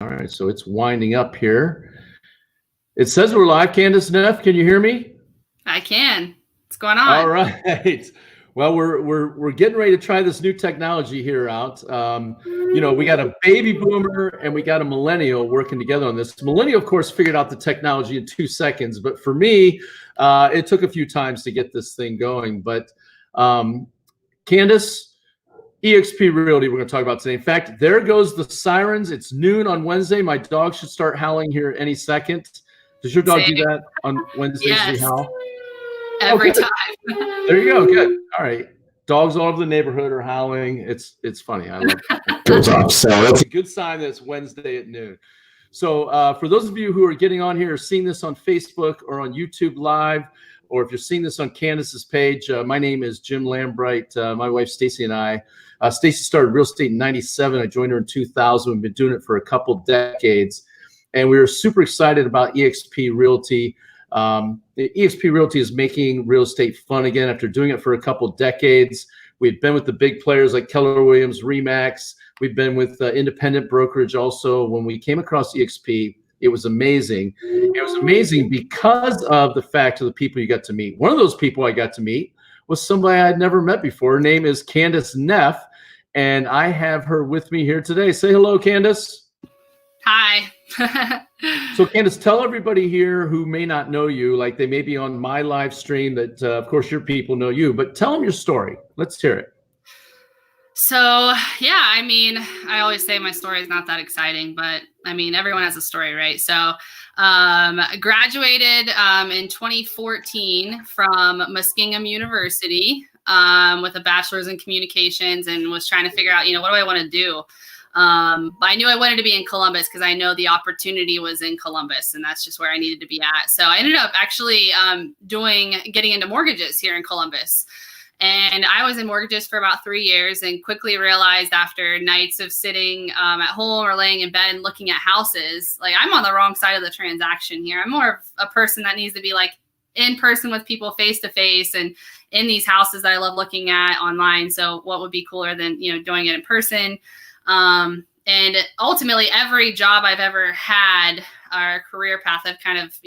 All right, so it's winding up here. It says we're live. Candace Neff, can you hear me? I can. What's going on? All right. Well, we're getting ready to try this new technology here out. You know, we got a baby boomer and we got a millennial working together on this. Millennial, of course, figured out the technology in 2 seconds, but for me, it took a few times to get this thing going. But Candace, EXP Realty, we're going to talk about today. In fact, there goes the sirens. It's noon on Wednesday. My dog should start howling here any second. Does your dog do that on Wednesdays? Yes. Howl? Every time. There you go. Good. All right. Dogs all over the neighborhood are howling. It's funny. I love it. Goes off. So that's a good sign that it's Wednesday at noon. So for those of you who are getting on here or seeing this on Facebook or on YouTube Live, or if you're seeing this on Candace's page, my name is Jim Lambright. My wife Stacy and I. Stacy started real estate in '97. I joined her in 2000. We've been doing it for a couple decades, and we were super excited about EXP Realty. The EXP Realty is making real estate fun again after doing it for a couple decades. We've been with the big players like Keller Williams, Remax. We've been with independent brokerage also. When we came across EXP, it was amazing. It was amazing because of the fact of the people you got to meet. One of those people I got to meet was somebody I'd never met before. Her name is Candace Neff, and I have her with me here today. Say hello, Candace. Hi. So Candace, tell everybody here who may not know you, like they may be on my live stream that, of course, your people know you, but tell them your story. Let's hear it. So, yeah, I mean, I always say my story is not that exciting, but I mean, everyone has a story, right? So I graduated in 2014 from Muskingum University with a bachelor's in communications and was trying to figure out, what do I want to do? But I knew I wanted to be in Columbus because I know the opportunity was in Columbus and that's just where I needed to be at. So I ended up actually getting into mortgages here in Columbus. And I was in mortgages for about 3 years and quickly realized after nights of sitting at home or laying in bed and looking at houses, like I'm on the wrong side of the transaction here. I'm more of a person that needs to be like in person with people face to face and in these houses that I love looking at online. So what would be cooler than, doing it in person? And ultimately every job I've ever had, our career path I've kind of,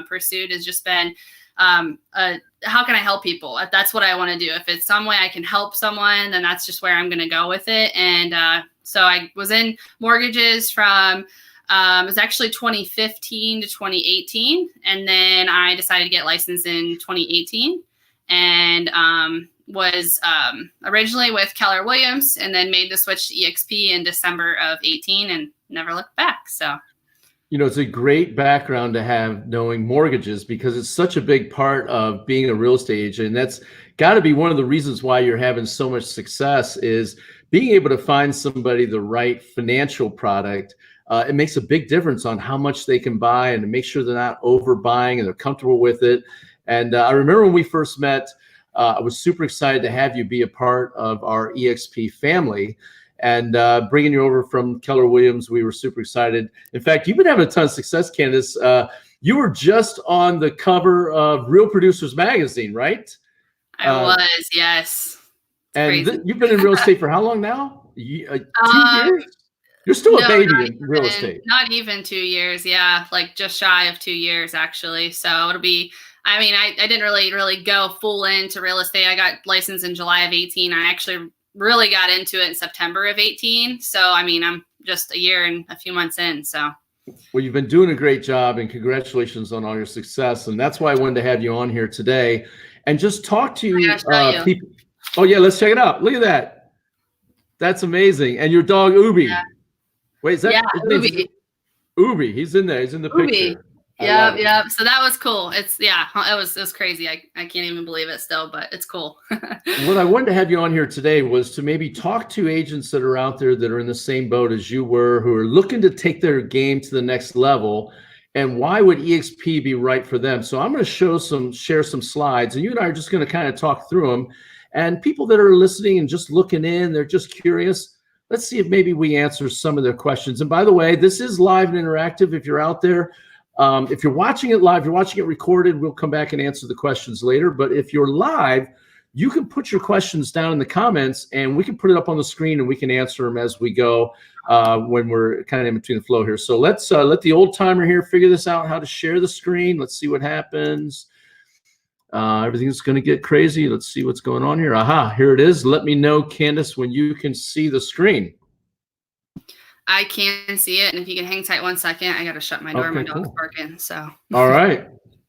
pursued has just been, how can I help people? That's what I want to do. If it's some way I can help someone, then that's just where I'm going to go with it. And, so I was in mortgages from, it was actually 2015 to 2018. And then I decided to get licensed in 2018 and, was originally with Keller Williams and then made the switch to EXP in December of 18 and never looked back. So, it's a great background to have knowing mortgages because it's such a big part of being a real estate agent. And that's got to be one of the reasons why you're having so much success is being able to find somebody the right financial product. It makes a big difference on how much they can buy and to make sure they're not overbuying and they're comfortable with it. And I remember when we first met, I was super excited to have you be a part of our EXP family. And bringing you over from Keller Williams, we were super excited. In fact, you've been having a ton of success, Candace. You were just on the cover of Real Producers Magazine, right? I was, yes. And you've been in real estate for how long now? 2 years? You're still a baby in real estate. Not even 2 years, yeah. Like just shy of 2 years, actually. So it'll be, I didn't really go full into real estate. I got licensed in July of 18. I actually really got into it in September of 18. So, I'm just a year and a few months in. So, well, you've been doing a great job and congratulations on all your success. And that's why I wanted to have you on here today and just talk to people. Oh yeah. Let's check it out. Look at that. That's amazing. And your dog, Ubi. Yeah. Wait, is that Ubi? Ubi. He's in there. He's in the picture. Yeah. So that was cool. It was crazy. I can't even believe it still, but it's cool. What I wanted to have you on here today was to maybe talk to agents that are out there that are in the same boat as you were, who are looking to take their game to the next level, and why would EXP be right for them? So I'm going to share some slides, and you and I are just going to kind of talk through them. And people that are listening and just looking in, they're just curious. Let's see if maybe we answer some of their questions. And by the way, this is live and interactive. If you're out there, if you're watching it live, you're watching it recorded, we'll come back and answer the questions later. But if you're live, you can put your questions down in the comments and we can put it up on the screen and we can answer them as we go. when we're kind of in between the flow here. So let's let the old timer here figure this out, how to share the screen. Let's see what happens. Everything's going to get crazy. Let's see what's going on here. Aha, here it is. Let me know, Candace, when you can see the screen. I can see it. And if you can hang tight 1 second, I got to shut my door. My dog's barking. So. All right.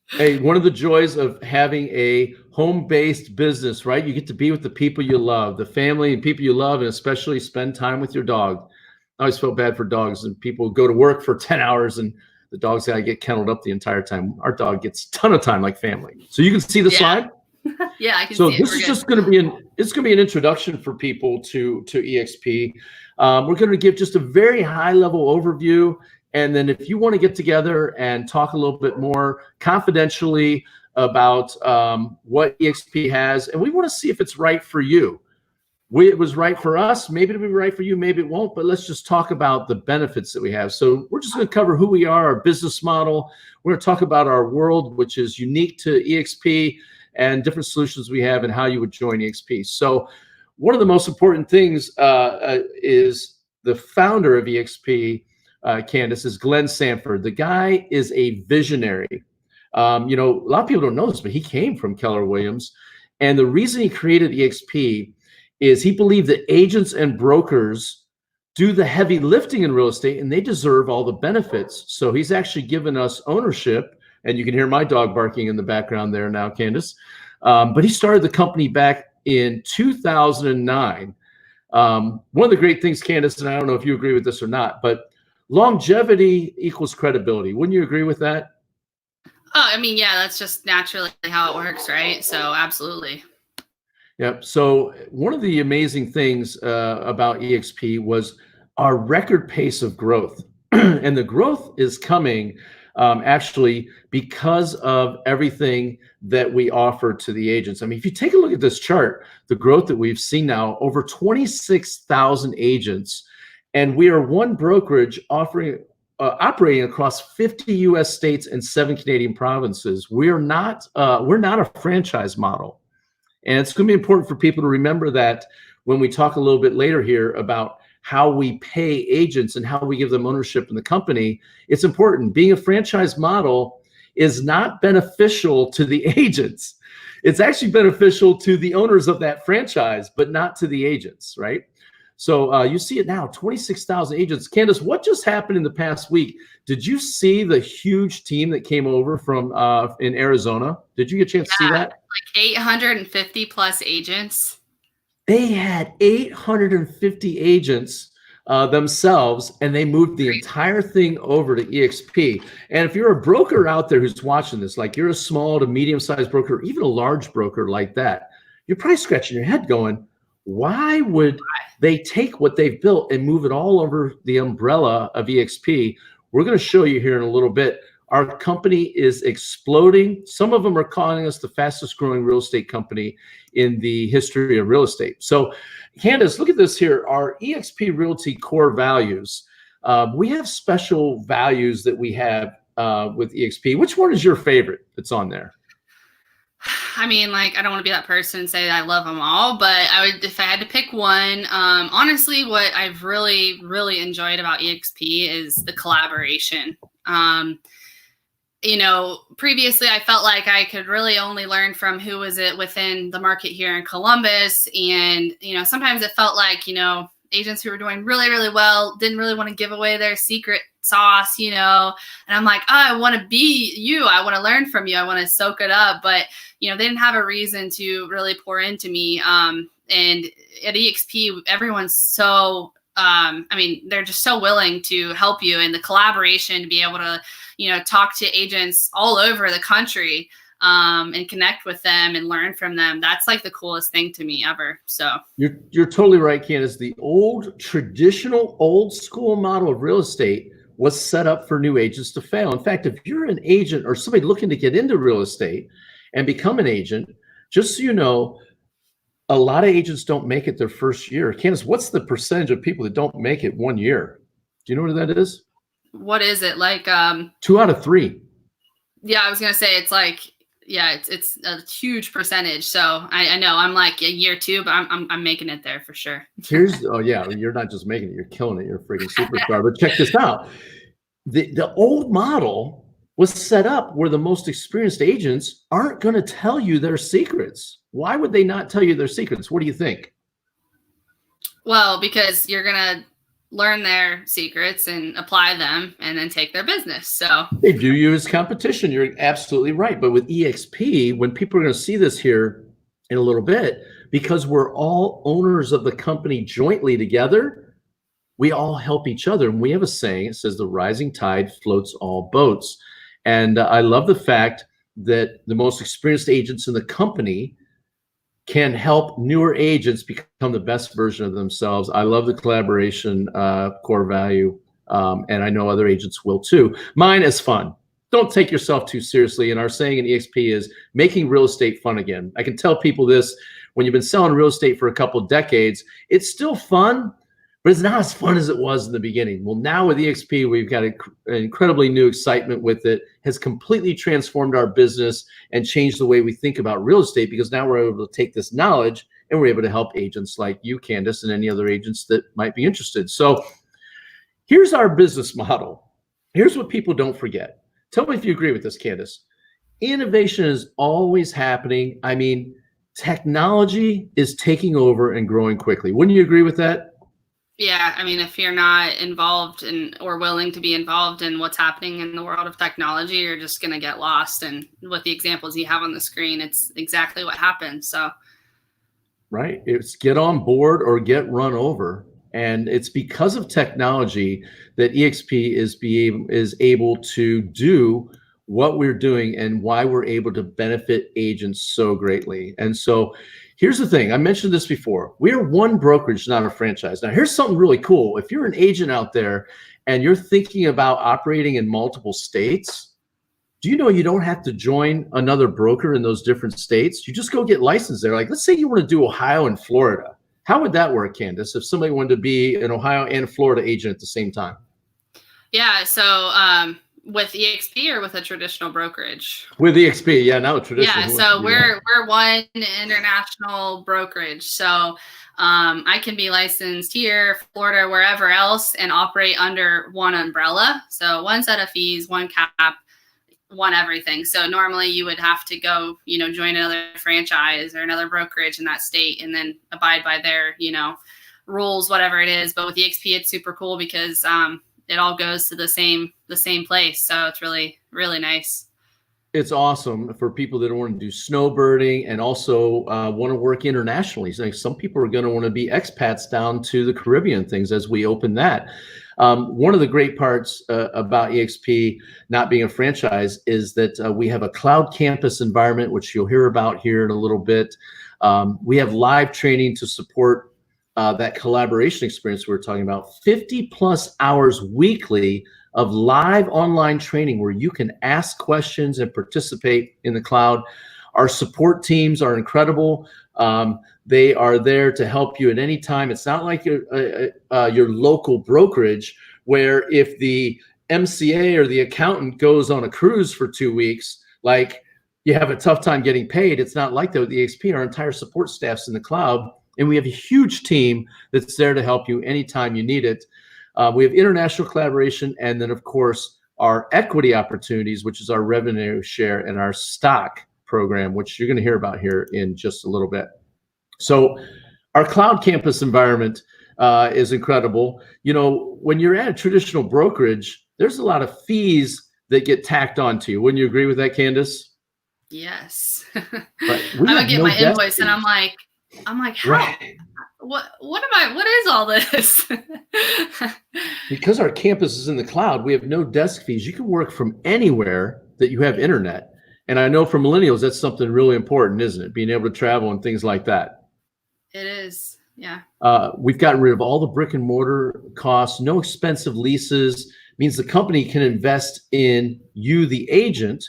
Hey, one of the joys of having a home-based business, right? You get to be with the people you love, the family and people you love, and especially spend time with your dog. I always felt bad for dogs, and people go to work for 10 hours and the dog's got to get kenneled up the entire time. Our dog gets a ton of time like family. So you can see the slide? Yeah, I can see it. So this is just going to be an introduction for people to EXP. We're going to give just a very high level overview. And then if you want to get together and talk a little bit more confidentially about what EXP has, and we want to see if it's right for you. It was right for us. Maybe it'll be right for you. Maybe it won't. But let's just talk about the benefits that we have. So we're just going to cover who we are, our business model. We're going to talk about our world, which is unique to EXP, and different solutions we have and how you would join EXP. So one of the most important things is the founder of EXP, Candace, is Glenn Sanford. The guy is a visionary. A lot of people don't know this, but he came from Keller Williams. And the reason he created EXP is he believed that agents and brokers do the heavy lifting in real estate and they deserve all the benefits. So he's actually given us ownership, and you can hear my dog barking in the background there now, Candace. But he started the company back in 2009. One of the great things, Candace, and I don't know if you agree with this or not, but longevity equals credibility. Wouldn't you agree with that? Oh, I mean, yeah, that's just naturally how it works, right? So absolutely. Yep. So one of the amazing things about EXP was our record pace of growth. And the growth is coming actually because of everything that we offer to the agents. I mean, if you take a look at this chart, the growth that we've seen now, over 26,000 agents, and we are one brokerage operating across 50 U.S. states and 7 Canadian provinces. We're not a franchise model. And it's going to be important for people to remember that when we talk a little bit later here about how we pay agents and how we give them ownership in the company. It's important. Being a franchise model is not beneficial to the agents. It's actually beneficial to the owners of that franchise, but not to the agents, right? So you see it now, 26,000 agents. Candace, what just happened in the past week? Did you see the huge team that came over from in Arizona? Did you get a chance to see that? Like 850 plus agents. They had 850 agents themselves, and they moved the entire thing over to EXP. And if you're a broker out there who's watching this, like you're a small to medium-sized broker, or even a large broker like that, you're probably scratching your head going, why would they take what they've built and move it all over the umbrella of EXP? We're going to show you here in a little bit. Our company is exploding. Some of them are calling us the fastest growing real estate company in the history of real estate. So Candace, look at this here. Our EXP Realty core values. We have special values that we have with EXP. Which one is your favorite that's on there? I mean, like, I don't want to be that person and say that I love them all, but I would, if I had to pick one, honestly, what I've really, really enjoyed about EXP is the collaboration. Previously I felt like I could really only learn from who was it within the market here in Columbus. And, sometimes it felt like, agents who were doing really, really well didn't really want to give away their secret sauce, and I'm like, oh, I want to be you. I want to learn from you. I want to soak it up. But, they didn't have a reason to really pour into me. And at EXP, everyone's so, they're just so willing to help you, and the collaboration to be able to, talk to agents all over the country and connect with them and learn from them. That's like the coolest thing to me ever. So you're totally right, Candace. The traditional old school model of real estate was set up for new agents to fail. In fact, if you're an agent or somebody looking to get into real estate and become an agent, just so you know, a lot of agents don't make it their first year. Candace, what's the percentage of people that don't make it 1 year? Do you know what that is? What is it? Like 2 out of 3. Yeah, I was gonna say it's like Yeah, it's a huge percentage. So I know I'm like a year 2, but I'm making it there for sure. Oh yeah, you're not just making it, you're killing it. You're a freaking superstar. But check this out. The old model was set up where the most experienced agents aren't going to tell you their secrets. Why would they not tell you their secrets? What do you think? Well, because you're gonna learn their secrets and apply them and then take their business. So They view you as competition. You're absolutely right. But with EXP, when people are going to see this here in a little bit, because we're all owners of the company jointly together, we all help each other. And we have a saying, it says the rising tide floats all boats. And I love the fact that the most experienced agents in the company can help newer agents become the best version of themselves. I love the collaboration core value, and I know other agents will too. Mine is fun. Don't take yourself too seriously. And our saying in EXP is making real estate fun again. I can tell people this when you've been selling real estate for a couple of decades, it's still fun, but it's not as fun as it was in the beginning. Well, now with EXP, we've got an incredibly new excitement with it, has completely transformed our business and changed the way we think about real estate, because now we're able to take this knowledge and we're able to help agents like you, Candace, and any other agents that might be interested. So here's our business model. Here's what people don't forget. Tell me if you agree with this, Candace. Innovation is always happening. I mean, technology is taking over and growing quickly. Wouldn't you agree with that? yeah, I mean, if you're not involved in or willing to be involved in what's happening in the world of technology, you're just going to get lost. And with the examples you have on the screen, it's exactly what happened. So, right. It's get on board or get run over. And it's because of technology that EXP is able to do what we're doing and why we're able to benefit agents so greatly. And so here's the thing. I mentioned this before. We are one brokerage, not a franchise. Now, here's something really cool. If you're an agent out there and you're thinking about operating in multiple states, do you know you don't have to join another broker in those different states? You just go get licensed there. Like, let's say you want to do Ohio and Florida. How would that work, Candace, if somebody wanted to be an Ohio and Florida agent at the same time? yeah. So, with EXP or with a traditional brokerage? With EXP, yeah, now a traditional. Yeah, so we're one international brokerage. So I can be licensed here, Florida, wherever else, and operate under one umbrella. So one set of fees, one cap, one everything. So normally you would have to go, join another franchise or another brokerage in that state and then abide by their, rules, whatever it is. But with EXP, it's super cool because it all goes to the same place. So it's really, really nice. It's awesome for people that want to do snowbirding and also want to work internationally. So some people are going to want to be expats down to the Caribbean things as we open that. One of the great parts about EXP not being a franchise is that we have a cloud campus environment, which you'll hear about here in a little bit. We have live training to support that collaboration experience we were talking about. 50 plus hours weekly of live online training where you can ask questions and participate in the cloud. Our support teams are incredible. They are there to help you at any time. It's not like your local brokerage where if the MCA or the accountant goes on a cruise for 2 weeks, like you have a tough time getting paid. It's not like that with EXP. Our entire support staff's in the cloud, and we have a huge team that's there to help you anytime you need it. We have international collaboration, and then, of course, our equity opportunities, which is our revenue share, and our stock program, which you're going to hear about here in just a little bit. So our cloud campus environment is incredible. When you're at a traditional brokerage, there's a lot of fees that get tacked onto you. Wouldn't you agree with that, Candace? Yes. Right. I would get my invoice and I'm like, how? Right. What is all this? Because our campus is in the cloud, we have no desk fees. You can work from anywhere that you have internet. And I know for millennials, that's something really important, isn't it? Being able to travel and things like that. It is. Yeah. We've gotten rid of all the brick and mortar costs, no expensive leases, means the company can invest in you, the agent,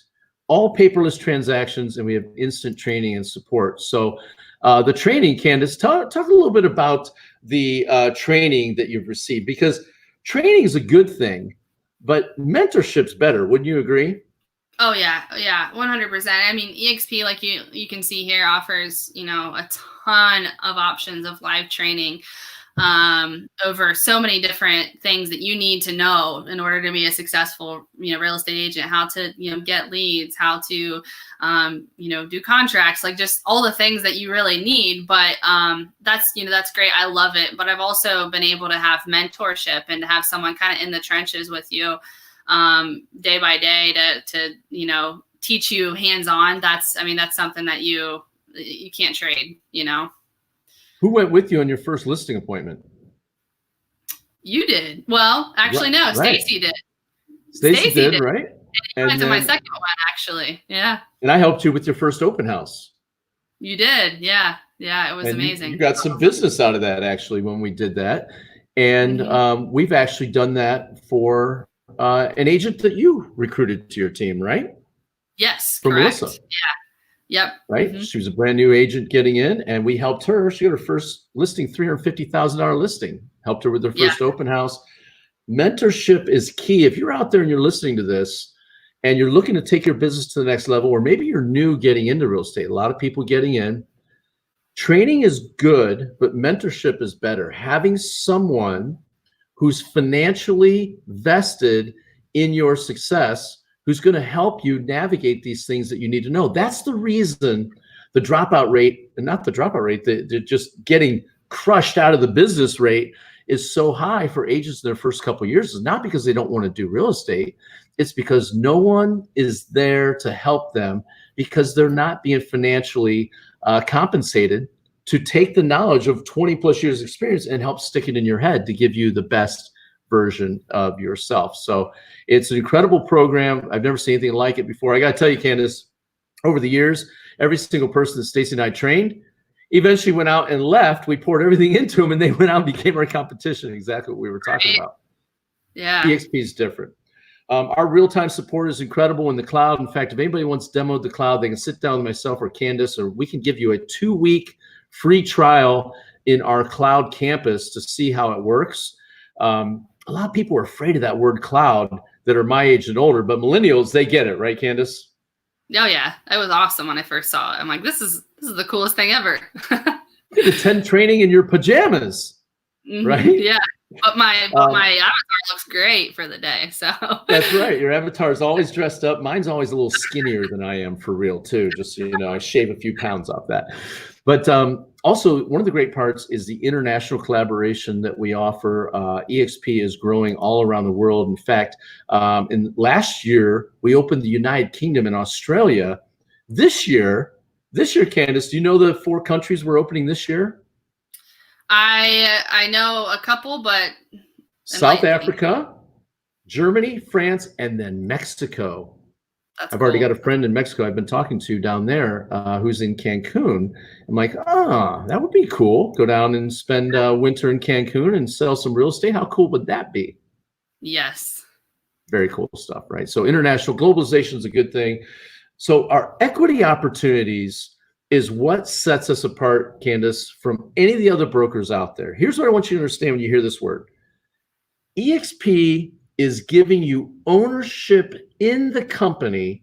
all paperless transactions, and we have instant training and support. So the training, Candace, talk a little bit about the training that you've received, because training is a good thing, but mentorship's better. Wouldn't you agree? Oh yeah, yeah, 100%. I mean, EXP, like you can see here, offers a ton of options of live training over so many different things that you need to know in order to be a successful real estate agent. How to get leads, how to do contracts, like just all the things that you really need. But that's great. I love it. But I've also been able to have mentorship and to have someone kind of in the trenches with you day by day to teach you hands on. That's something that you can't trade. Who went with you on your first listing appointment? You did. Well, actually, no. Right. Stacy did. Stacy did, right? And went to my second one, actually. Yeah. And I helped you with your first open house. You did. Yeah. Yeah. It was amazing. You got some business out of that, actually, when we did that. And we've actually done that for an agent that you recruited to your team, right? Yes. From correct. Melissa. Yeah. Yep. Right. She was a brand new agent getting in, and we helped her. She got her first listing, $350,000 listing. Helped her with her first open house. Mentorship is key. If you're out there and you're listening to this and you're looking to take your business to the next level, or maybe you're new getting into real estate, a lot of people getting in, training is good, but mentorship is better. Having someone who's financially vested in your success, who's going to help you navigate these things that you need to know. That's the reason the dropout rate, and not the dropout rate, the just getting crushed out of the business rate is so high for agents in their first couple of years. Is not because they don't want to do real estate. It's because no one is there to help them, because they're not being financially compensated to take the knowledge of 20 plus years experience and help stick it in your head to give you the best version of yourself. So it's an incredible program. I've never seen anything like it before. I got to tell you, Candace, over the years, every single person that Stacy and I trained eventually went out and left. We poured everything into them, and they went out and became our competition. Exactly what we were talking about. Yeah. EXP is different. Our real-time support is incredible in the cloud. In fact, if anybody wants demoed the cloud, they can sit down with myself or Candace, or we can give you a 2-week free trial in our cloud campus to see how it works. A lot of people are afraid of that word cloud that are my age and older, but millennials, they get it, right, Candace? Oh yeah, it was awesome when I first saw it. I'm like, this is the coolest thing ever. You could attend training in your pajamas, right? Yeah, but my avatar looks great for the day. So that's right. Your avatar is always dressed up. Mine's always a little skinnier than I am, for real too. Just so you know, I shave a few pounds off that. But also, one of the great parts is the international collaboration that we offer. EXP is growing all around the world. In fact, in last year, we opened the United Kingdom and Australia. This year, Candace, do you know the 4 countries we're opening this year? I know a couple, but South Africa, Germany, France, and then Mexico. I've already got a friend in Mexico I've been talking to down there who's in Cancun. I'm like, that would be cool. Go down and spend winter in Cancun and sell some real estate. How cool would that be? Yes. Very cool stuff, right? So international globalization is a good thing. So our equity opportunities is what sets us apart, Candace, from any of the other brokers out there. Here's what I want you to understand when you hear this word. EXP is giving you ownership in the company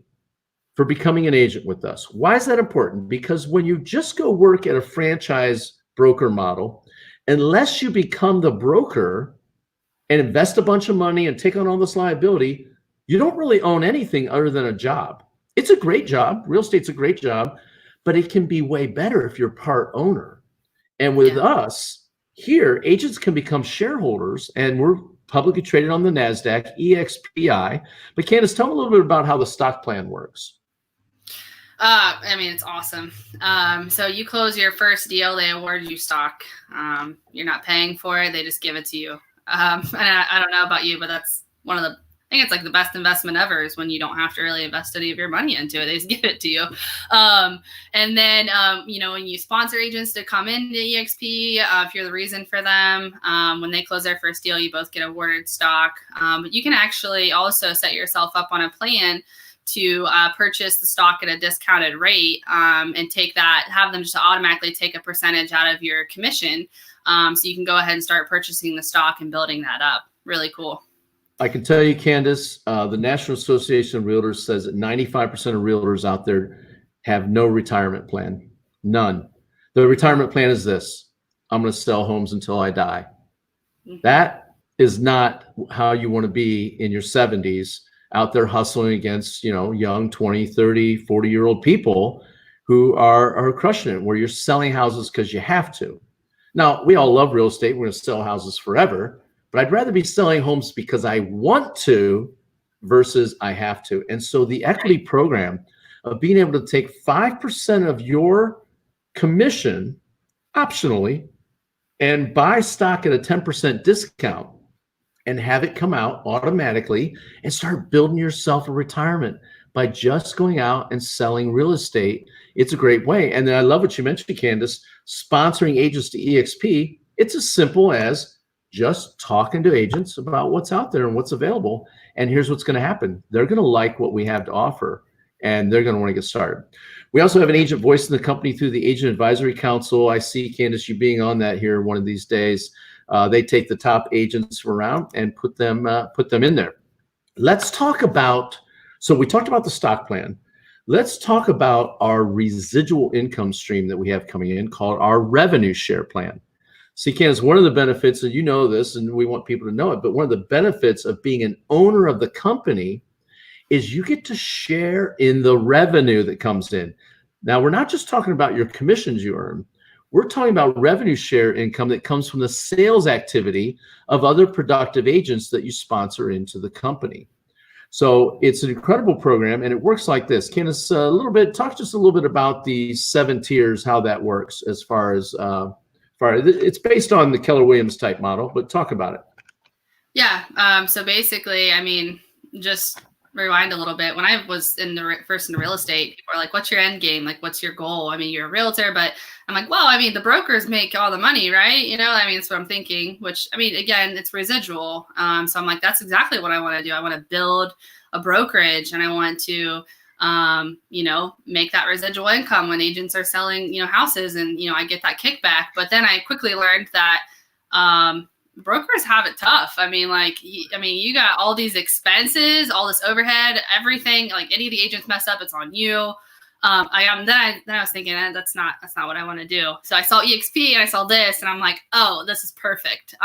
for becoming an agent with us. Why is that important? Because when you just go work at a franchise broker model, unless you become the broker and invest a bunch of money and take on all this liability, you don't really own anything other than a job. It's a great job. Real estate's a great job, but it can be way better if you're part owner. And with us here, agents can become shareholders, and we're publicly traded on the NASDAQ, EXPI. But Candace, tell me a little bit about how the stock plan works. I mean, it's awesome. So you close your first deal, they award you stock. You're not paying for it. They just give it to you. And I don't know about you, but that's one of the, I think it's like the best investment ever is when you don't have to really invest any of your money into it. They just give it to you. And then, when you sponsor agents to come into EXP, if you're the reason for them, when they close their first deal, you both get awarded stock. But you can actually also set yourself up on a plan to purchase the stock at a discounted rate and take that, have them just automatically take a percentage out of your commission. So you can go ahead and start purchasing the stock and building that up. Really cool. I can tell you, Candace, the National Association of Realtors says that 95% of realtors out there have no retirement plan. None. The retirement plan is this: I'm going to sell homes until I die. That is not how you want to be in your 70s, out there hustling against, young 20, 30, 40-year-old people who are crushing it, where you're selling houses because you have to. Now, we all love real estate. We're going to sell houses forever, but I'd rather be selling homes because I want to versus I have to. And so the equity program of being able to take 5% of your commission optionally and buy stock at a 10% discount and have it come out automatically and start building yourself a retirement by just going out and selling real estate. It's a great way. And then I love what you mentioned, Candace, sponsoring agents to EXP. It's as simple as just talking to agents about what's out there and what's available. And here's what's going to happen. They're going to like what we have to offer, and they're going to want to get started. We also have an agent voice in the company through the Agent Advisory Council. I see, Candace, you being on that here one of these days. They take the top agents from around and put them in there. Let's talk about, so we talked about the stock plan. Let's talk about our residual income stream that we have coming in called our revenue share plan. See, Candace, one of the benefits, and you know this, and we want people to know it, but one of the benefits of being an owner of the company is you get to share in the revenue that comes in. Now, we're not just talking about your commissions you earn. We're talking about revenue share income that comes from the sales activity of other productive agents that you sponsor into the company. So it's an incredible program, and it works like this. Candace, talk just a little bit about the 7 tiers, how that works as far as it's based on the Keller Williams type model, but talk about it. Yeah. So basically, I mean, just rewind a little bit. When I was first into real estate, people are like, what's your end game? Like, what's your goal? I mean, you're a realtor, but I'm like, well, I mean, the brokers make all the money, right? That's what I'm thinking, which, I mean, again, it's residual. So I'm like, that's exactly what I want to do. I want to build a brokerage, and I want to, make that residual income when agents are selling, houses, and, I get that kickback. But then I quickly learned that, brokers have it tough. I mean, you got all these expenses, all this overhead, everything. Like, any of the agents mess up, it's on you. Then I was thinking, that's not what I want to do. So I saw EXP and I saw this, and I'm like, oh, this is perfect.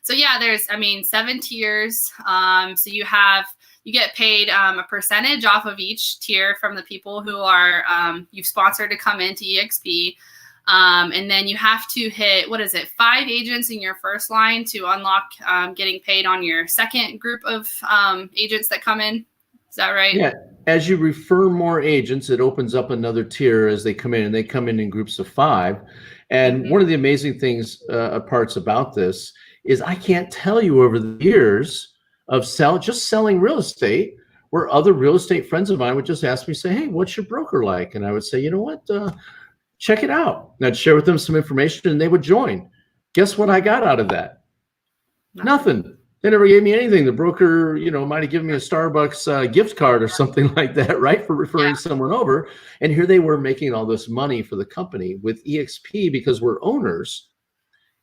So yeah, there's, 7 tiers. So you get paid a percentage off of each tier from the people who are you've sponsored to come into EXP. And then you have to hit, 5 agents in your first line to unlock getting paid on your second group of agents that come in. Is that right? Yeah. As you refer more agents, it opens up another tier as they come in, and they come in groups of 5. And one of the amazing things, parts about this is I can't tell you over the years of selling real estate, where other real estate friends of mine would just ask me, say, hey, what's your broker like? And I would say, you know what? Check it out. And I'd share with them some information, and they would join. Guess what I got out of that? Nothing. They never gave me anything. The broker, might have given me a Starbucks gift card or something like that, right, for referring someone over. And here they were making all this money for the company. With EXP, because we're owners,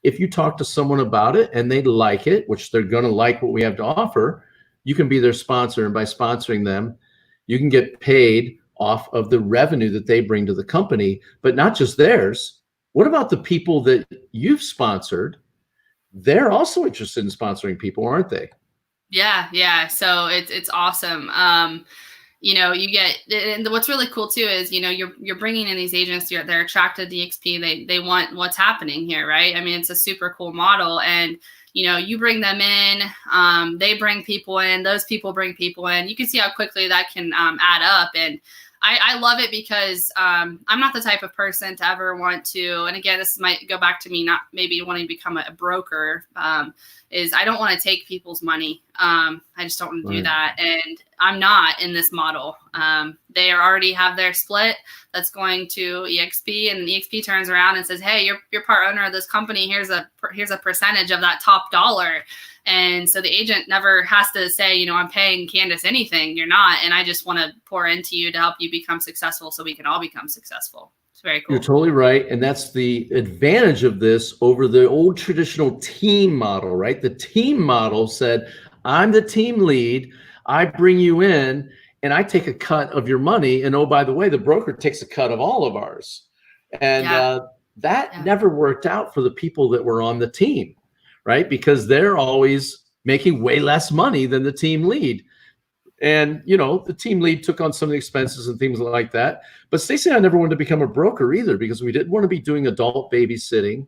if you talk to someone about it and they like it, which they're going to like what we have to offer, you can be their sponsor. And by sponsoring them, you can get paid off of the revenue that they bring to the company, but not just theirs. What about the people that you've sponsored? They're also interested in sponsoring people, aren't they? Yeah. So it's awesome. You get, and what's really cool too is, you're bringing in these agents, they're attracted to EXP. They want what's happening here, right? I mean, it's a super cool model, and you bring them in, they bring people in, those people bring people in. You can see how quickly that can add up. And I love it because I'm not the type of person to ever want to, and again, this might go back to me not maybe wanting to become a broker, is I don't want to take people's money. I just don't want to do that. And I'm not in this model. They already have their split that's going to EXP, and EXP turns around and says, hey, you're part owner of this company. Here's a percentage of that top dollar. And so the agent never has to say, I'm paying Candace anything. You're not. And I just want to pour into you to help you become successful so we can all become successful. It's very cool. You're totally right. And that's the advantage of this over the old traditional team model, right? The team model said, I'm the team lead. I bring you in and I take a cut of your money. And oh, by the way, the broker takes a cut of all of ours. And that never worked out for the people that were on the team, right? Because they're always making way less money than the team lead. And, you know, the team lead took on some of the expenses and things like that. But Stacy and I never wanted to become a broker either, because we didn't want to be doing adult babysitting.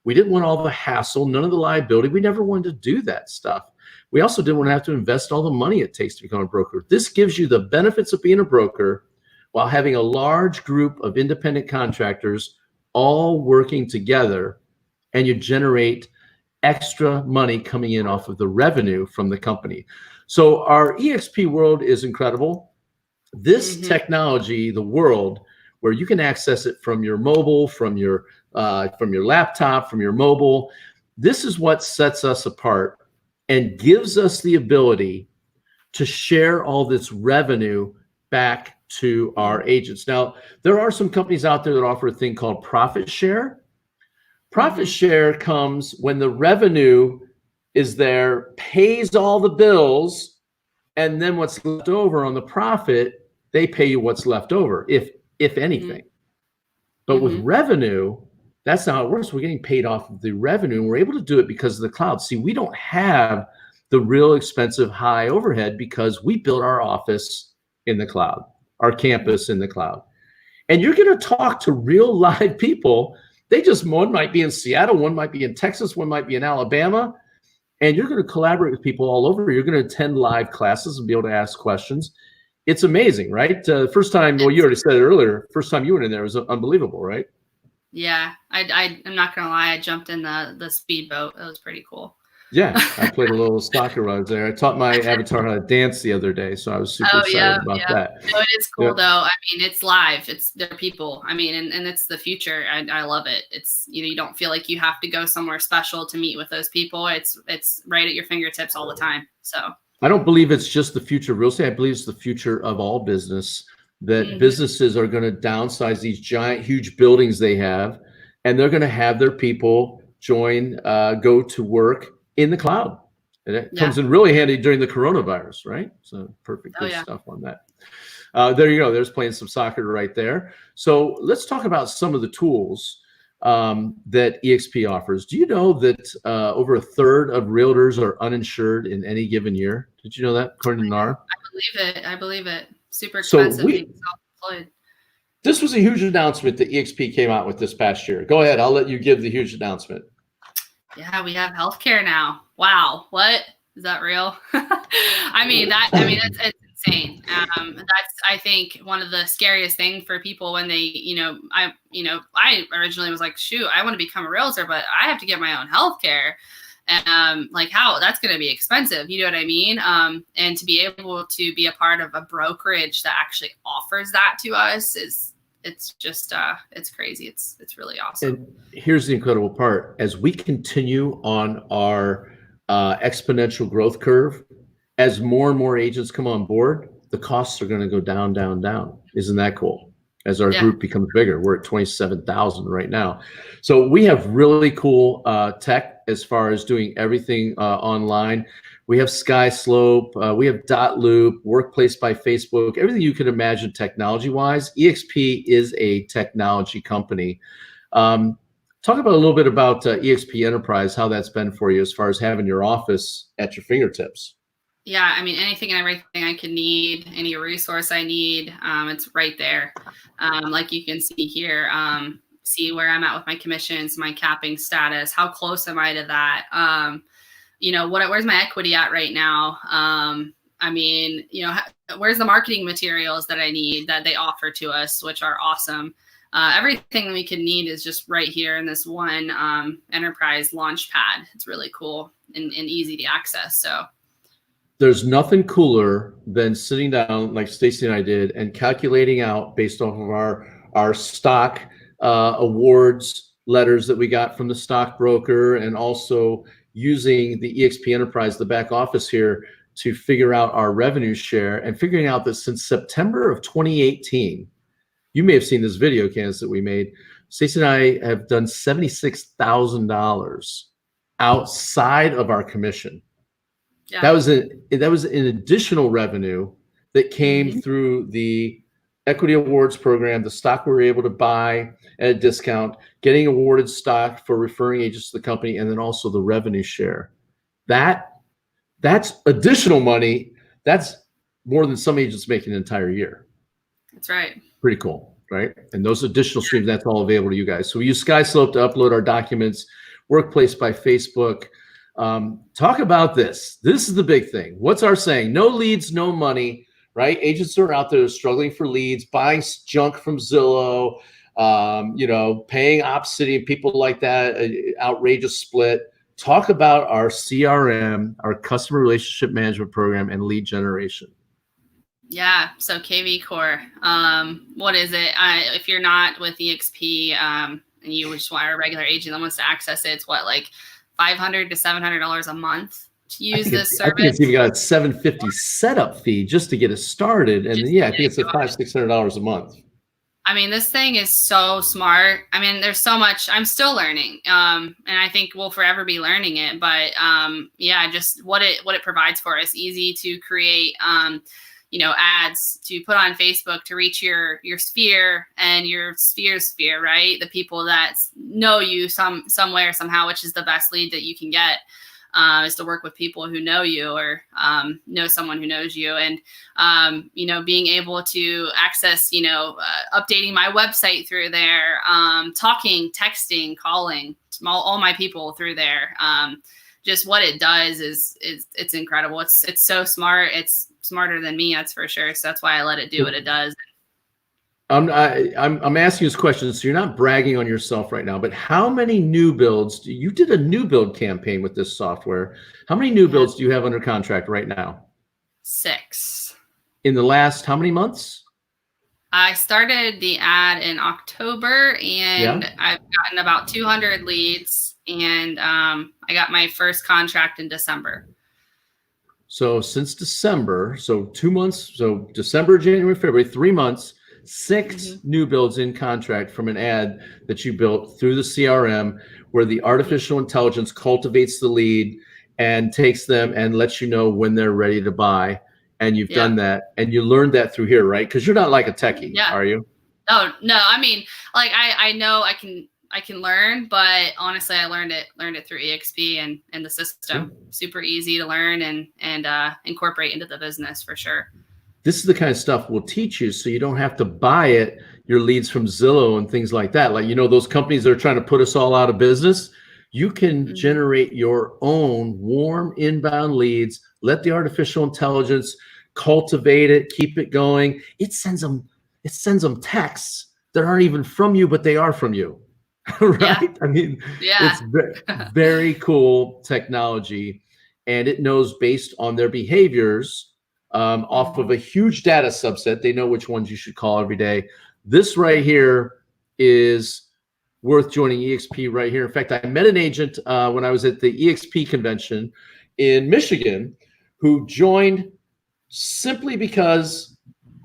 We didn't want all the hassle, none of the liability. We never wanted to do that stuff. We also didn't want to have to invest all the money it takes to become a broker. This gives you the benefits of being a broker while having a large group of independent contractors all working together, and you generate extra money coming in off of the revenue from the company. So our EXP world is incredible. This technology, the world where you can access it from your mobile, from your laptop, from your mobile, this is what sets us apart and gives us the ability to share all this revenue back to our agents. Now, there are some companies out there that offer a thing called profit share. Profit share comes when the revenue is there, pays all the bills, and then what's left over on the profit, they pay you what's left over, if anything. But with revenue, that's not how it works. We're getting paid off of the revenue, and we're able to do it because of the cloud. See, we don't have the real expensive high overhead because we built our office in the cloud, our campus in the cloud. And you're going to talk to real live people. One might be in Seattle, one might be in Texas, one might be in Alabama. And you're going to collaborate with people all over. You're going to attend live classes and be able to ask questions. It's amazing, right? First time, well, you already said it earlier, first time you went in there was unbelievable, right? Yeah, I'm not going to lie. I jumped in the speedboat. It was pretty cool. Yeah, I played a little soccer when I was there. I taught my avatar how to dance the other day, so I was super excited about that. No, it is cool though. I mean, it's live. They're people. I mean, and it's the future. I love it. It's, you know, you don't feel like you have to go somewhere special to meet with those people. It's right at your fingertips all the time. So I don't believe it's just the future of real estate. I believe it's the future of all business. That businesses are going to downsize these giant, huge buildings they have, and they're going to have their people go to work in the cloud. And it comes in really handy during the coronavirus, right? So perfect stuff on that. There you go. There's playing some soccer right there. So let's talk about some of the tools that EXP offers. Do you know that over a third of realtors are uninsured in any given year? Did you know that, according to NAR? I believe it. Super expensive being self-employed. This was a huge announcement that EXP came out with this past year. Go ahead. I'll let you give the huge announcement. Yeah, we have healthcare now. Wow. What? Is that real? It's insane. That's, I think, one of the scariest things for people when they, I originally was like, shoot, I want to become a realtor, but I have to get my own healthcare. Like how that's going to be expensive. You know what I mean? And to be able to be a part of a brokerage that actually offers that to us it's just it's crazy. It's really awesome. And here's the incredible part. As we continue on our exponential growth curve, as more and more agents come on board, the costs are going to go down, down, down. Isn't that cool? As our group becomes bigger, we're at 27,000 right now. So we have really cool tech as far as doing everything online. We have SkySlope, we have Dotloop, Workplace by Facebook, everything you can imagine technology-wise. EXP is a technology company. Talk about a little bit about EXP Enterprise, how that's been for you as far as having your office at your fingertips. Yeah, I mean, anything and everything I could need, any resource I need, it's right there. Like you can see here, see where I'm at with my commissions, my capping status, how close am I to that? Where's my equity at right now? Where's the marketing materials that I need that they offer to us, which are awesome. Everything we could need is just right here in this one enterprise launch pad. It's really cool and easy to access. So there's nothing cooler than sitting down like Stacy and I did and calculating out based off of our stock awards letters that we got from the stockbroker, and also using the EXP Enterprise, the back office here, to figure out our revenue share, and figuring out that since September of 2018, you may have seen this video, Candace, that we made. Stacey and I have done $76,000 outside of our commission. Yeah. That was an additional revenue that came Mhm. through the equity awards program, the stock we were able to buy at a discount, getting awarded stock for referring agents to the company, and then also the revenue share. That's additional money. That's more than some agents make an entire year. That's right. Pretty cool, right? And those additional streams, that's all available to you guys. So we use SkySlope to upload our documents, Workplace by Facebook. Talk about this. This is the big thing. What's our saying? No leads, no money, right? Agents are out there struggling for leads, buying junk from Zillow, paying Opcity and people like that, outrageous split. Talk about our CRM, our customer relationship management program, and lead generation. Yeah. So KV Core, what is it? If you're not with EXP, and you just want a regular agent that wants to access it, it's what, like $500 to $700 a month to use this service. I think it's even got a $750 setup fee just to get it started, and then, I think it's like $500-$600 a month. I mean, this thing is so smart. I mean, there's so much. I'm still learning, and I think we'll forever be learning it. But just what it provides for us. Easy to create, ads to put on Facebook to reach your sphere and your sphere, right? The people that know you some way or somehow, which is the best lead that you can get. Is to work with people who know you or know someone who knows you, and being able to access updating my website through there, talking, texting, calling all my people through there. Just what it does is it's incredible. It's so smart. It's smarter than me, that's for sure. So that's why I let it do what it does. I'm asking this question, so you're not bragging on yourself right now, but how many new builds? You did a new build campaign with this software. How many new builds do you have under contract right now? 6. In the last how many months? I started the ad in October, and I've gotten about 200 leads, and I got my first contract in December. So since December, so 2 months, so December, January, February, 3 months, 6 new builds in contract from an ad that you built through the CRM, where the artificial intelligence cultivates the lead and takes them and lets you know when they're ready to buy. And you've done that, and you learned that through here, right? Because you're not like a techie, are you? No. I mean, like I know I can learn, but honestly, I learned it through EXP and the system. Super easy to learn and incorporate into the business for sure. This is the kind of stuff we'll teach you, so you don't have to buy your leads from Zillow and things like that. Like, those companies that are trying to put us all out of business, you can generate your own warm inbound leads, let the artificial intelligence cultivate it, keep it going. It sends them texts that aren't even from you, but they are from you, right? I mean, it's very cool technology, and it knows based on their behaviors, off of a huge data subset. They know which ones you should call every day. This right here is worth joining EXP right here. In fact, I met an agent when I was at the EXP convention in Michigan who joined simply because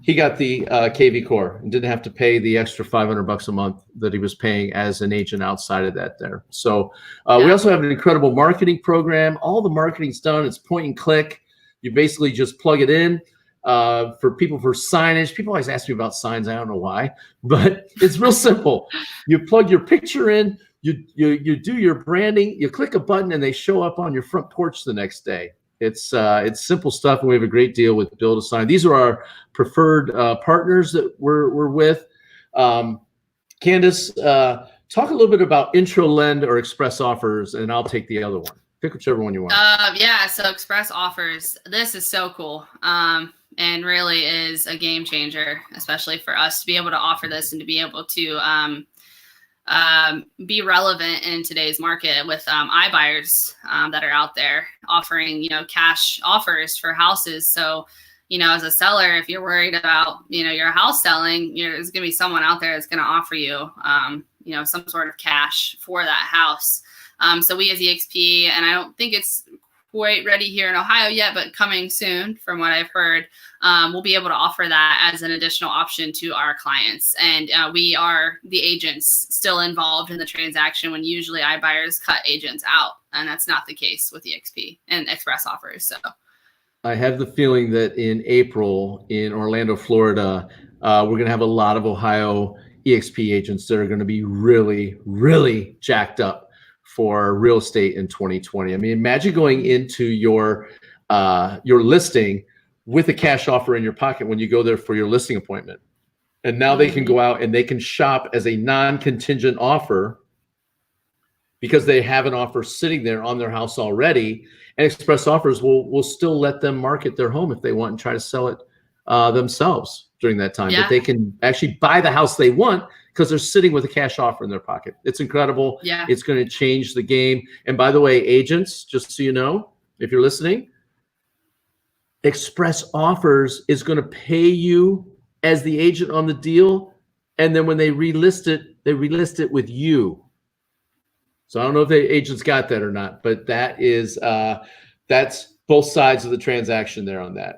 he got the KV Core and didn't have to pay the extra $500 a month that he was paying as an agent outside of that there. So we also have an incredible marketing program. All the marketing's done. It's point and click. You basically just plug it in for signage. People always ask me about signs. I don't know why, but it's real simple. You plug your picture in, you do your branding, you click a button, and they show up on your front porch the next day. It's simple stuff, and we have a great deal with Build a Sign. These are our preferred partners that we're with. Candace, talk a little bit about Intro Lend or Express Offers, and I'll take the other one. Pick whichever one you want. So Express Offers. This is so cool. And really is a game changer, especially for us to be able to offer this and to be able to be relevant in today's market with iBuyers that are out there offering, cash offers for houses. So, as a seller, if you're worried about, your house selling, there's going to be someone out there that's going to offer you, some sort of cash for that house. So we as EXP, and I don't think it's quite ready here in Ohio yet, but coming soon from what I've heard. We'll be able to offer that as an additional option to our clients. And we are the agents still involved in the transaction when usually iBuyers cut agents out. And that's not the case with EXP and Express Offers. So I have the feeling that in April in Orlando, Florida, we're going to have a lot of Ohio EXP agents that are going to be really, really jacked up for real estate in 2020. I mean, imagine going into your listing with a cash offer in your pocket when you go there for your listing appointment. And now they can go out and they can shop as a non-contingent offer because they have an offer sitting there on their house already. And Express Offers will still let them market their home if they want and try to sell it themselves during that time. Yeah. But they can actually buy the house they want because they're sitting with a cash offer in their pocket. It's incredible. Yeah. It's going to change the game. And by the way, agents, just so you know, if you're listening, Express Offers is going to pay you as the agent on the deal. And then when they relist it with you. So I don't know if the agents got that or not, but that is that's both sides of the transaction there on that.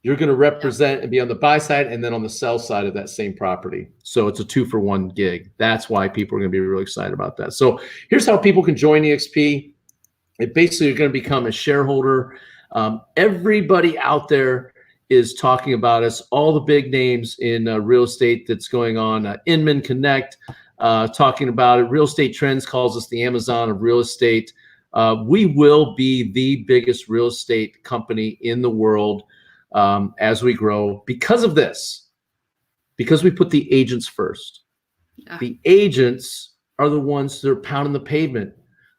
You're going to represent and be on the buy side and then on the sell side of that same property. So it's a 2-for-1 gig. That's why people are going to be really excited about that. So here's how people can join EXP. It basically you're going to become a shareholder. Everybody out there is talking about us. All the big names in real estate that's going on. Inman Connect talking about it. Real Estate Trends calls us the Amazon of real estate. We will be the biggest real estate company in the world as we grow because of this, because we put the agents first. Yeah. The agents are the ones that are pounding the pavement.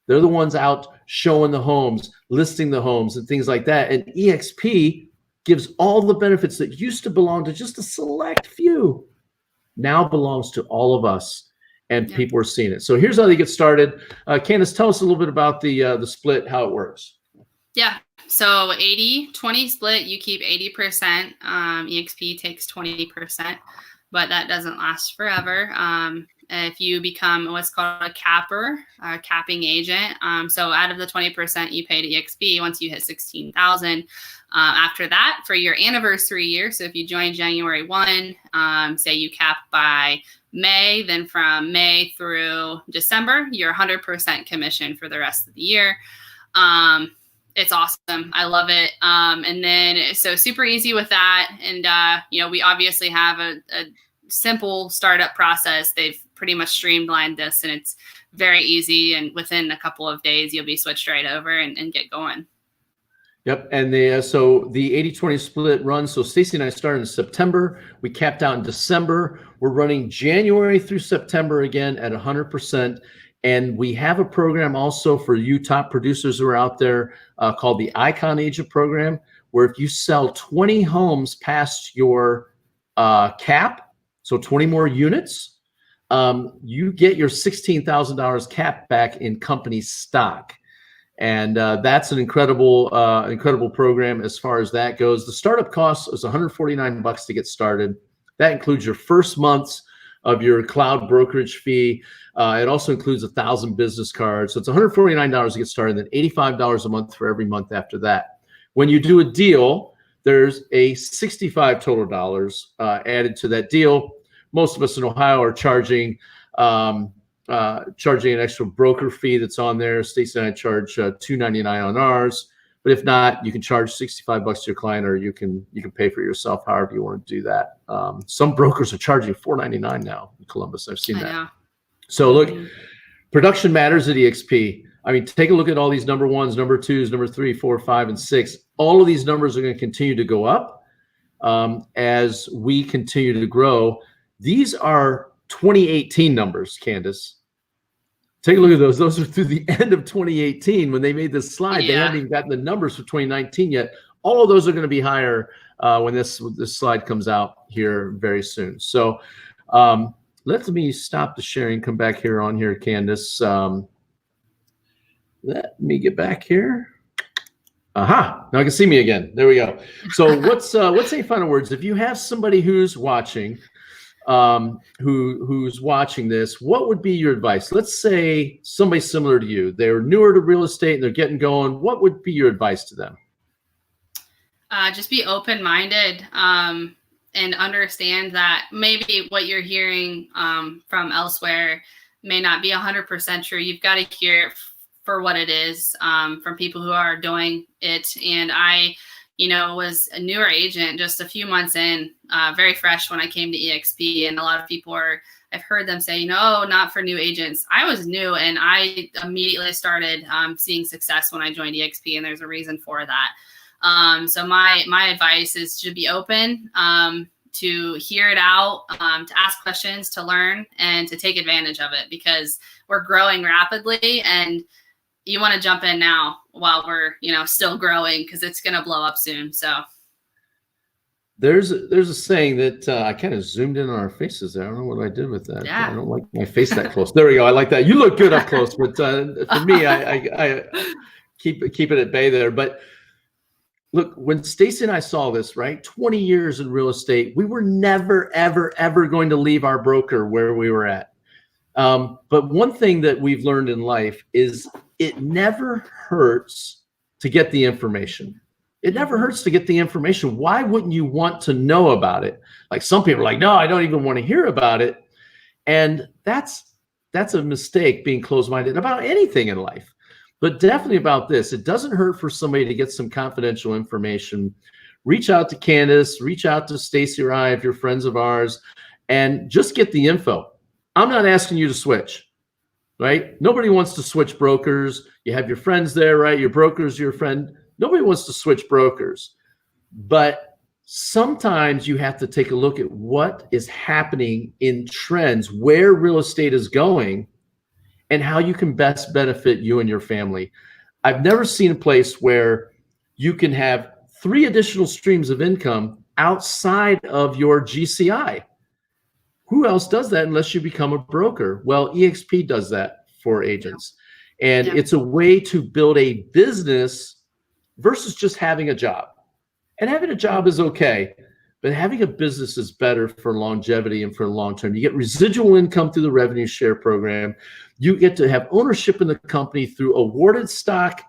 They're the ones out showing the homes, listing the homes and things like that. And EXP gives all the benefits that used to belong to just a select few, now belongs to all of us. And people are seeing it. So here's how they get started. Candace, tell us a little bit about the split, how it works. Yeah. So 80-20 split, you keep 80%. EXP takes 20%, but that doesn't last forever. If you become what's called a capper, a capping agent. So out of the 20% you pay to EXP, once you hit 16,000, after that for your anniversary year. So if you join January 1, say you cap by May, then from May through December, you're 100% commission for the rest of the year. It's awesome. I love it. And then, so super easy with that. And, we obviously have a simple startup process. They've pretty much streamlined this and it's very easy. And within a couple of days, you'll be switched right over and get going. Yep. And so the 80-20 split runs. So Stacy and I started in September. We capped out in December. We're running January through September again at 100%. And we have a program also for you top producers who are out there called the Icon Agent Program, where if you sell 20 homes past your cap, so 20 more units, you get your $16,000 cap back in company stock. And that's an incredible program as far as that goes. The startup cost is $149 to get started. That includes your first months of your cloud brokerage fee. It also includes 1,000 business cards. So it's $149 to get started, and then $85 a month for every month after that. When you do a deal, there's a $65 total dollars added to that deal. Most of us in Ohio are charging an extra broker fee that's on there. Stacey and I charge $299 on ours. But if not, you can charge $65 to your client, or you can pay for yourself, however you want to do that. Some brokers are charging $499 now in Columbus. I've seen that. Know. So look, production matters at EXP. I mean, take a look at all these number ones, number twos, number 3, 4, 5, and 6. All of these numbers are going to continue to go up as we continue to grow. These are 2018 numbers, Candace. Take a look at those. Those are through the end of 2018 when they made this slide. Yeah. They haven't even gotten the numbers for 2019 yet. All of those are going to be higher when this slide comes out here very soon. So let me stop the sharing. Come back here on here, Candace. Let me get back here. Aha! Now I can see me again. There we go. So what's any final words? If you have somebody who's watching who's watching this, what would be your advice? Let's say somebody similar to you, they're newer to real estate and they're getting going. What would be your advice to them? Just be open-minded and understand that maybe what you're hearing from elsewhere may not be 100% true. You've got to hear it for what it is from people who are doing it. And I, was a newer agent just a few months in, very fresh when I came to EXP. And a lot of people I've heard them say, no, not for new agents. I was new and I immediately started seeing success when I joined EXP, and there's a reason for that. So my advice is to be open, to hear it out, to ask questions, to learn, and to take advantage of it, because we're growing rapidly and you want to jump in now while we're, still growing, because it's going to blow up soon. So there's a saying that I kind of zoomed in on our faces there. I don't know what I did with that. Yeah. I don't like my face that close. There we go. I like that. You look good up close, but for me, I keep it at bay there. But look, when Stacy and I saw this, right, 20 years in real estate, we were never, ever, ever going to leave our broker where we were at. But one thing that we've learned in life is it never hurts to get the information. It never hurts to get the information. Why wouldn't you want to know about it? Like some people are like, no, I don't even want to hear about it. And that's a mistake, being closed-minded about anything in life. But definitely about this, it doesn't hurt for somebody to get some confidential information. Reach out to Candace, reach out to Stacy or I if you're friends of ours, and just get the info. I'm not asking you to switch, right? Nobody wants to switch brokers. You have your friends there, right? Your broker's your friend. Nobody wants to switch brokers. But sometimes you have to take a look at what is happening in trends, where real estate is going, and how you can best benefit you and your family. I've never seen a place where you can have 3 additional streams of income outside of your GCI. Who else does that unless you become a broker? Well, EXP does that for agents. And it's a way to build a business versus just having a job. And having a job is okay, but having a business is better for longevity and for long term. You get residual income through the revenue share program. You get to have ownership in the company through awarded stock,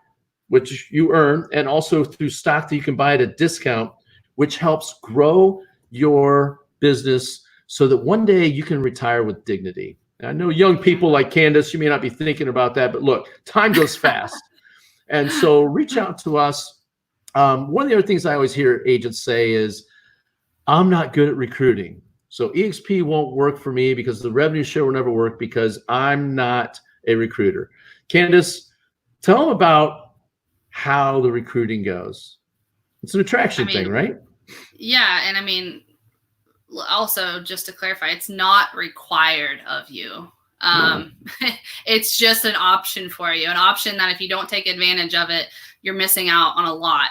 which you earn, and also through stock that you can buy at a discount, which helps grow your business so that one day you can retire with dignity. And I know young people like Candace, you may not be thinking about that, but look, time goes fast. And so reach out to us. One of the other things I always hear agents say is, I'm not good at recruiting. So EXP won't work for me because the revenue share will never work because I'm not a recruiter. Candace, tell them about how the recruiting goes. It's an attraction thing, right? Yeah. And also just to clarify, it's not required of you. No. It's just an option for you, an option that if you don't take advantage of it, you're missing out on a lot.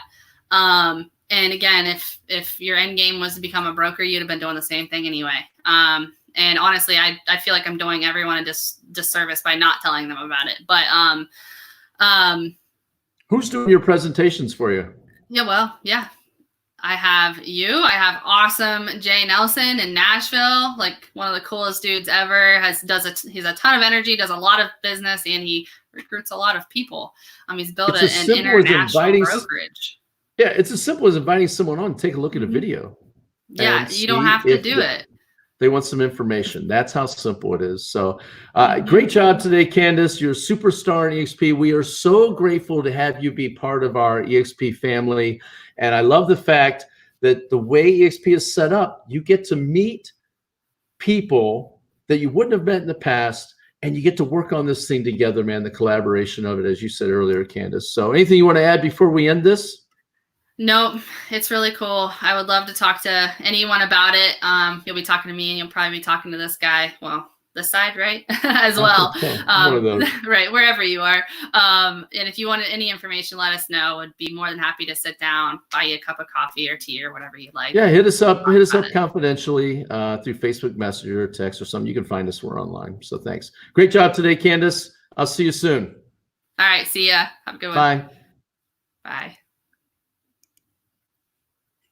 And again, if your end game was to become a broker, you'd have been doing the same thing anyway. And honestly, I feel like I'm doing everyone a disservice by not telling them about it. But who's doing your presentations for you? Yeah. I have awesome Jay Nelson in Nashville, like one of the coolest dudes ever. He's a ton of energy, does a lot of business, and he recruits a lot of people. He's built an international brokerage. Yeah, it's as simple as inviting someone on to take a look at a video. Yeah, you don't have to do it. They want some information. That's how simple it is. So great job today, Candace. You're a superstar in EXP. We are so grateful to have you be part of our EXP family. And I love the fact that the way EXP is set up, you get to meet people that you wouldn't have met in the past, and you get to work on this thing together, man, the collaboration of it, as you said earlier, Candace. So anything you want to add before we end this? Nope, it's really cool. I would love to talk to anyone about it. You'll be talking to me, and you'll probably be talking to this guy. Well, this side, right? As well. One of those. Right, wherever you are. And if you wanted any information, let us know. Would be more than happy to sit down, buy you a cup of coffee or tea or whatever you'd like. Yeah, hit us up confidentially through Facebook Messenger or text or something. You can find us. We're online. So thanks. Great job today, Candace. I'll see you soon. All right, see ya. Have a good one. Bye. Bye.